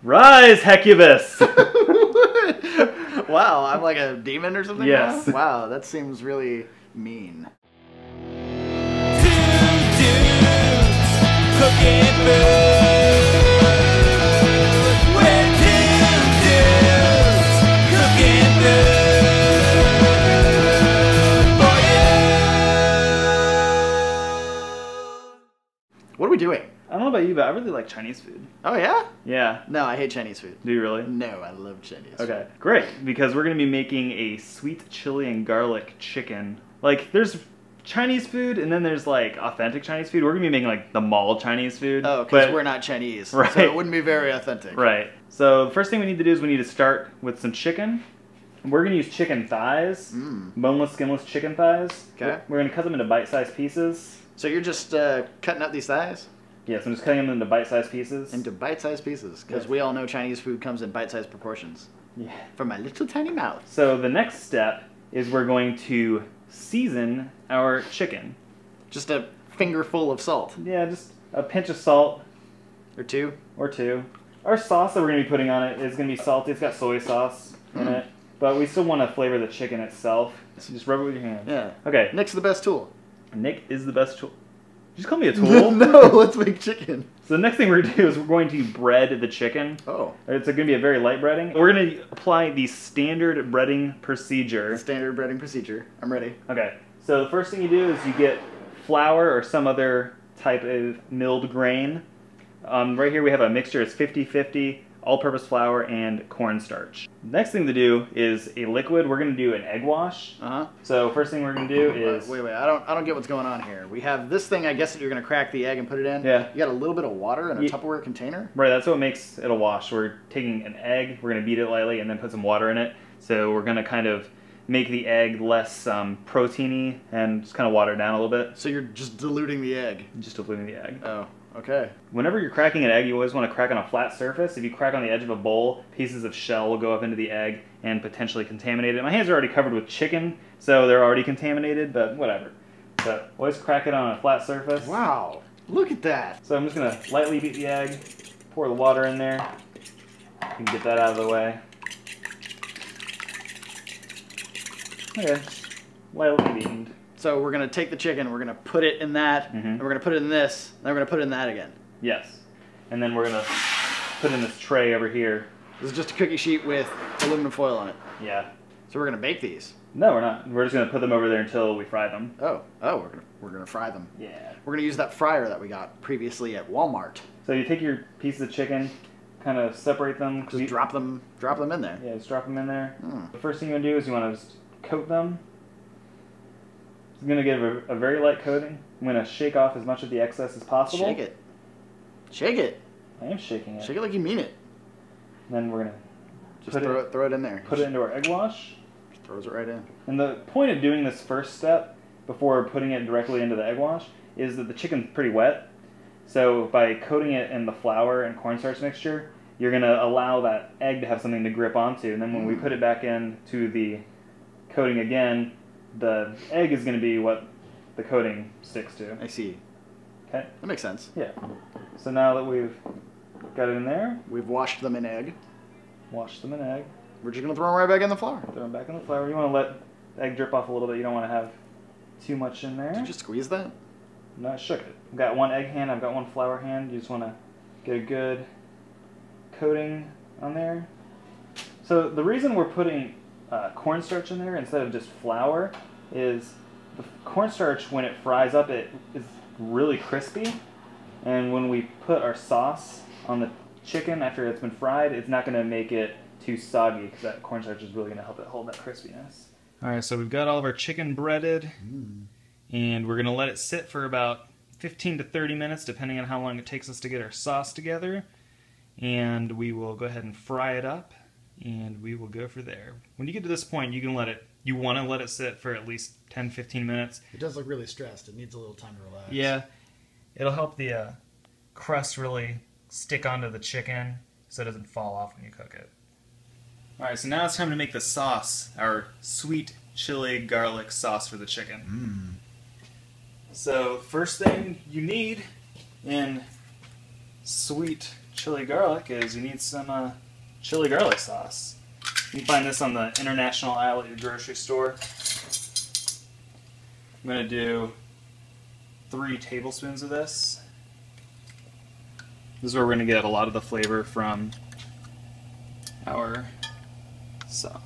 Rise, Hecubus! Wow, I'm like a demon or something? Yes. Now? Wow, that seems really mean. Cooking food. We're two dudes cooking food for you. What are we doing? I don't know about you, but I really like Chinese food. Oh, yeah? Yeah. No, I hate Chinese food. Do you really? No, I love Chinese food. Okay, great. Because we're going to be making a sweet chili and garlic chicken. Like, there's Chinese food, and then there's, like, authentic Chinese food. We're going to be making, like, the mall Chinese food. Oh, because we're not Chinese. Right. So it wouldn't be very authentic. Right. So the first thing we need to do is we need to start with some chicken. We're going to use chicken thighs. Boneless, skinless chicken thighs. Okay. We're going to cut them into bite-sized pieces. So you're just cutting up these thighs? Yes, I'm just cutting them into bite-sized pieces. Into bite-sized pieces, because Yes. we all know Chinese food comes in bite-sized proportions. Yeah. From my little tiny mouth. So the next step is we're going to season our chicken. Just a fingerful of salt. Yeah, just a pinch of salt Or two. or two. Our sauce that we're going to be putting on it is going to be salty. It's got soy sauce in it. But we still want to flavor the chicken itself. So just rub it with your hands. Yeah. Okay. Nick's the best tool. Nick is the best tool. Did you just call me a tool? No, let's make chicken. So the next thing we're going to do is we're going to bread the chicken. Oh. It's going to be a very light breading. We're going to apply the standard breading procedure. Standard breading procedure. I'm ready. Okay. So the first thing you do is you get flour or some other type of milled grain. Right here we have a mixture. It's 50-50 all-purpose flour and cornstarch. Next thing to do is a liquid. We're going to do an egg wash. So first thing we're going to do is... Wait, I don't get what's going on here. We have this thing, I guess, that you're going to crack the egg and put it in. Yeah. You got a little bit of water in a Tupperware container? Right, that's what makes it a wash. We're taking an egg, we're going to beat it lightly, and then put some water in it. So we're going to kind of make the egg less proteiny and just kind of water it down a little bit. So you're just diluting the egg? Just diluting the egg. Oh, okay. Whenever you're cracking an egg, you always want to crack on a flat surface. If you crack on the edge of a bowl, pieces of shell will go up into the egg and potentially contaminate it. My hands are already covered with chicken, so they're already contaminated, but whatever. So always crack it on a flat surface. Wow, look at that. So I'm just going to lightly beat the egg, pour the water in there. You can get that out of the way. Okay, lightly beaten. So we're going to take the chicken, we're going to put it in that, and we're going to put it in this, and then we're going to put it in that again. Yes. And then we're going to put in this tray over here. This is just a cookie sheet with aluminum foil on it. Yeah. So we're going to bake these. No, we're not. We're just going to put them over there until we fry them. Oh, we're gonna fry them. Yeah. We're going to use that fryer that we got previously at Walmart. So you take your pieces of chicken, kind of separate them. Just drop them in there. Yeah, just drop them in there. The first thing you want to do is you want to just coat them. It's going to give a very light coating. I'm going to shake off as much of the excess as possible. Shake it. Shake it. I am shaking it. Shake it like you mean it. And then we're going to Just throw it in there. Put it into our egg wash. Just throws it right in. And the point of doing this first step before putting it directly into the egg wash is that the chicken's pretty wet. So by coating it in the flour and cornstarch mixture, you're going to allow that egg to have something to grip onto. And then when we put it back into the coating again, the egg is going to be what the coating sticks to. I see. Okay? That makes sense. Yeah. So now that we've got it in there, We've washed them in egg. wash them in egg, We're just going to throw them right back in the flour. throw them back in the flour. You want to let the egg drip off a little bit. You don't want to have too much in there. Did you just squeeze that? No, I shook it. I've got one egg hand, I've got one flour hand. You just want to get a good coating on there. So the reason we're putting cornstarch in there instead of just flour is the cornstarch, when it fries up, it is really crispy. And when we put our sauce on the chicken after it's been fried, it's not going to make it too soggy because that cornstarch is really going to help it hold that crispiness. Alright, so we've got all of our chicken breaded. And we're going to let it sit for about 15 to 30 minutes, depending on how long it takes us to get our sauce together. And we will go ahead and fry it up, and we will go for there. When you get to this point, you want to let it sit for at least 10-15 minutes. It does look really stressed. It needs a little time to relax. Yeah, it'll help the crust really stick onto the chicken so it doesn't fall off when you cook it. Alright, so now it's time to make the sauce, our sweet chili garlic sauce for the chicken. So first thing you need in sweet chili garlic is you need some chili garlic sauce. You can find this on the international aisle at your grocery store. I'm going to do 3 tablespoons of this. This is where we're going to get a lot of the flavor from our sauce.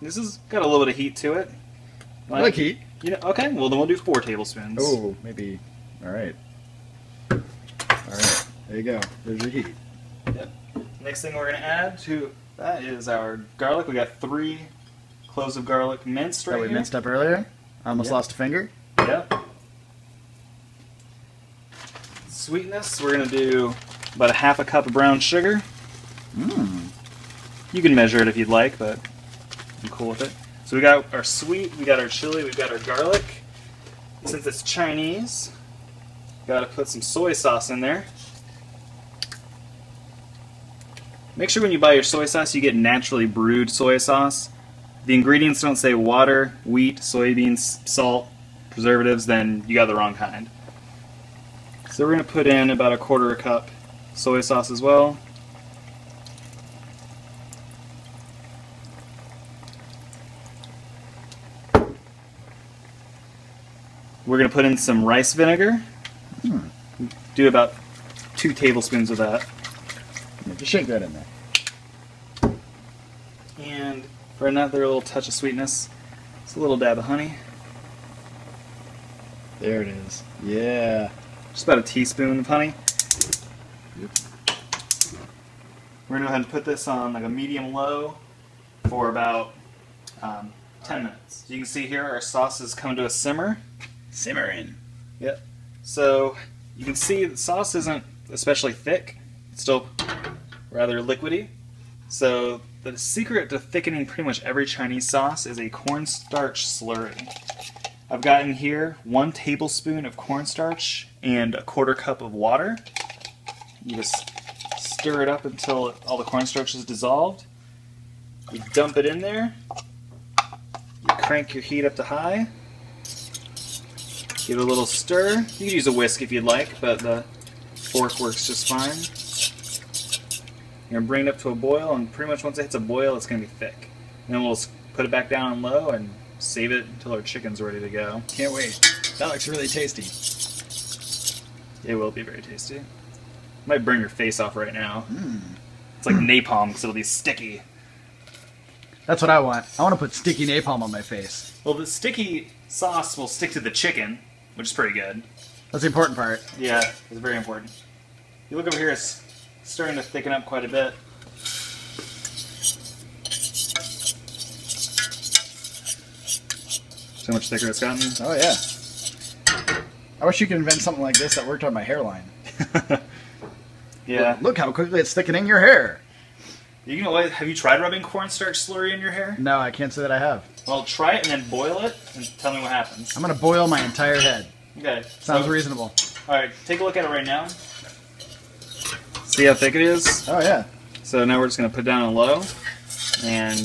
This has got a little bit of heat to it. I like heat. You know, okay, well then we'll do 4 tablespoons. Oh, maybe. All right. All right. There you go. There's your heat. Yep. Next thing we're going to add to that is our garlic. We got 3 cloves of garlic minced right That we here. minced up earlier. I almost lost a finger. Yep. Sweetness, we're going to do about a half a cup of brown sugar. Mmm. You can measure it if you'd like, but I'm cool with it. So we got our sweet, we got our chili, we've got our garlic. Since it's Chinese, got to put some soy sauce in there. Make sure when you buy your soy sauce, you get naturally brewed soy sauce. The ingredients don't say water, wheat, soybeans, salt, preservatives, then you got the wrong kind. So we're going to put in about a 1/4 cup soy sauce as well. We're going to put in some rice vinegar. Do about 2 tablespoons of that. Yeah, just shake that in there. And for another little touch of sweetness, it's a little dab of honey. There it is. Yeah. Just about a teaspoon of honey. Yep. We're going to go ahead and put this on like a medium-low for about 10 minutes. You can see here our sauce is coming to a simmer. Simmering. Yep. So you can see the sauce isn't especially thick. It's still rather liquidy. So the secret to thickening pretty much every Chinese sauce is a cornstarch slurry. I've got in here 1 tablespoon of cornstarch and a 1/4 cup of water. You just stir it up until all the cornstarch is dissolved. You dump it in there. You crank your heat up to high. Give it a little stir. You can use a whisk if you'd like, but the fork works just fine. You're going to bring it up to a boil, and pretty much once it hits a boil, it's going to be thick. And then we'll put it back down on low and save it until our chicken's ready to go. Can't wait. That looks really tasty. It will be very tasty. Might burn your face off right now. It's like napalm because it'll be sticky. That's what I want. I want to put sticky napalm on my face. Well, the sticky sauce will stick to the chicken, which is pretty good. That's the important part. Yeah, it's very important. You look over here, it's starting to thicken up quite a bit. See how much thicker it's gotten? Oh, yeah. I wish you could invent something like this that worked on my hairline. Yeah. Look how quickly it's thickening your hair. You know what? Have you tried rubbing cornstarch slurry in your hair? No, I can't say that I have. Well, try it and then boil it and tell me what happens. I'm going to boil my entire head. Okay. Sounds reasonable. Alright, take a look at it right now. See how thick it is? Oh, yeah. So now we're just going to put it down on low and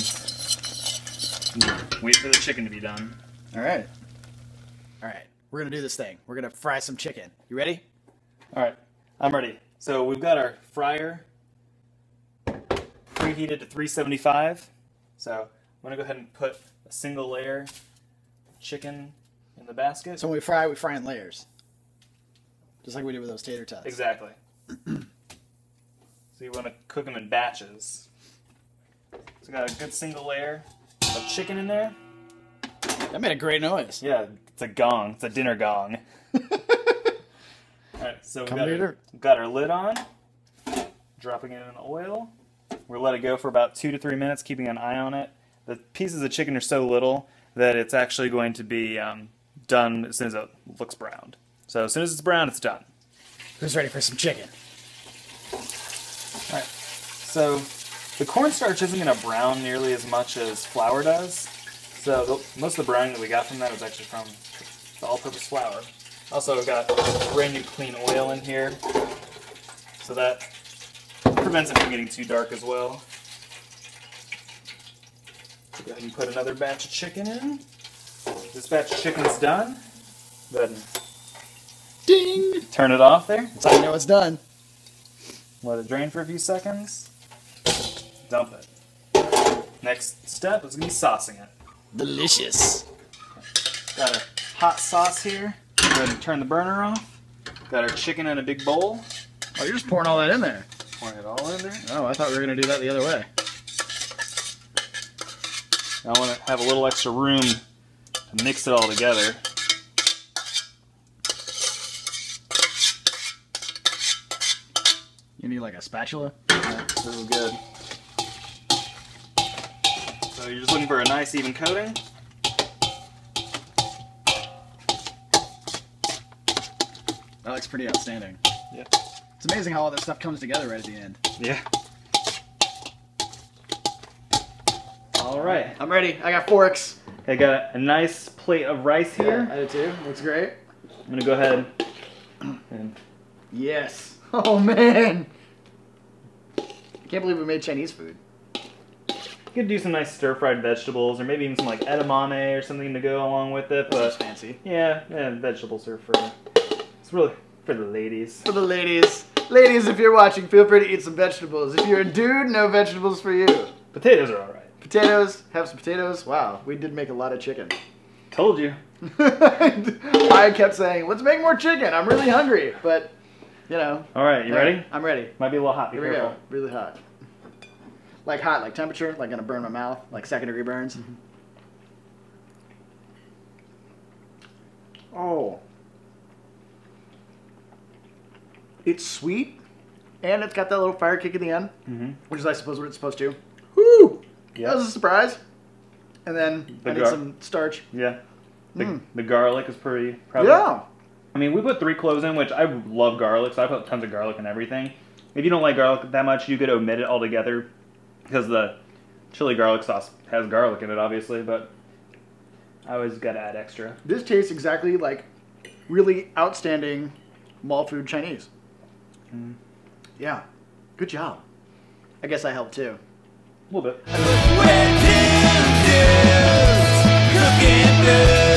wait for the chicken to be done. All right. All right. We're going to do this thing. We're going to fry some chicken. You ready? Alright, I'm ready. So we've got our fryer preheated to 375. So I'm going to go ahead and put a single layer of chicken in the basket. So when we fry in layers. Just like we did with those tater tots. Exactly. So you want to cook them in batches. So we got a good single layer of chicken in there. That made a great noise. Yeah, it's a gong. It's a dinner gong. Alright, so we've got our lid on. Dropping it in oil. We'll let it go for about 2 to 3 minutes, keeping an eye on it. The pieces of chicken are so little that it's actually going to be done as soon as it looks browned. So as soon as it's brown, it's done. Who's ready for some chicken? Alright, so the cornstarch isn't going to brown nearly as much as flour does. So most of the browning that we got from that was actually from the all-purpose flour. Also, we've got brand new clean oil in here, so that prevents it from getting too dark as well. Go ahead and put another batch of chicken in. This batch of chicken's done. Then Ding! Turn it off there. That's how you know it's done. Let it drain for a few seconds. Dump it. Next step is going to be saucing it. Delicious. Got our hot sauce here. Go ahead and turn the burner off. Got our chicken in a big bowl. Oh, you're just pouring all that in there. Pouring it all in there. Oh, I thought we were going to do that the other way. I want to have a little extra room to mix it all together. You need like a spatula? This is good. So you're just looking for a nice even coating. That looks pretty outstanding. Yeah. It's amazing how all this stuff comes together right at the end. Yeah. All right. I'm ready. I got forks. I got a nice plate of rice here. I do too. Looks great. I'm gonna go ahead and Yes. Oh man. I can't believe we made Chinese food. you could do some nice stir-fried vegetables, or maybe even some like edamame or something to go along with it. That's But fancy. yeah, vegetables are for it's really for the ladies. For the ladies. Ladies, if you're watching, feel free to eat some vegetables. If you're a dude, no vegetables for you. Potatoes are all right. Potatoes. Have some potatoes. Wow, we did make a lot of chicken. Told you. I kept saying, let's make more chicken. I'm really hungry. But, you know. All right, you ready? I'm ready. Might be a little hot. Be Here we careful. go. Really hot. Like hot, like temperature, like gonna burn my mouth, like second-degree burns. Mm-hmm. Oh. It's sweet, and it's got that little fire kick in the end, Mm-hmm. which is, I suppose, what it's supposed to. Woo! Yeah. That was a surprise. And then The I need gar- some starch. Yeah. The, Mm. the garlic is pretty probably. Yeah. I mean, we put 3 cloves in, which I love garlic, so I put tons of garlic in everything. If you don't like garlic that much, you could omit it altogether, because the chili garlic sauce has garlic in it, obviously, but I always gotta add extra. This tastes exactly like really outstanding mall food Chinese. Mm. Yeah. Good job. I guess I helped too. A little bit. With him, dudes, cooking food.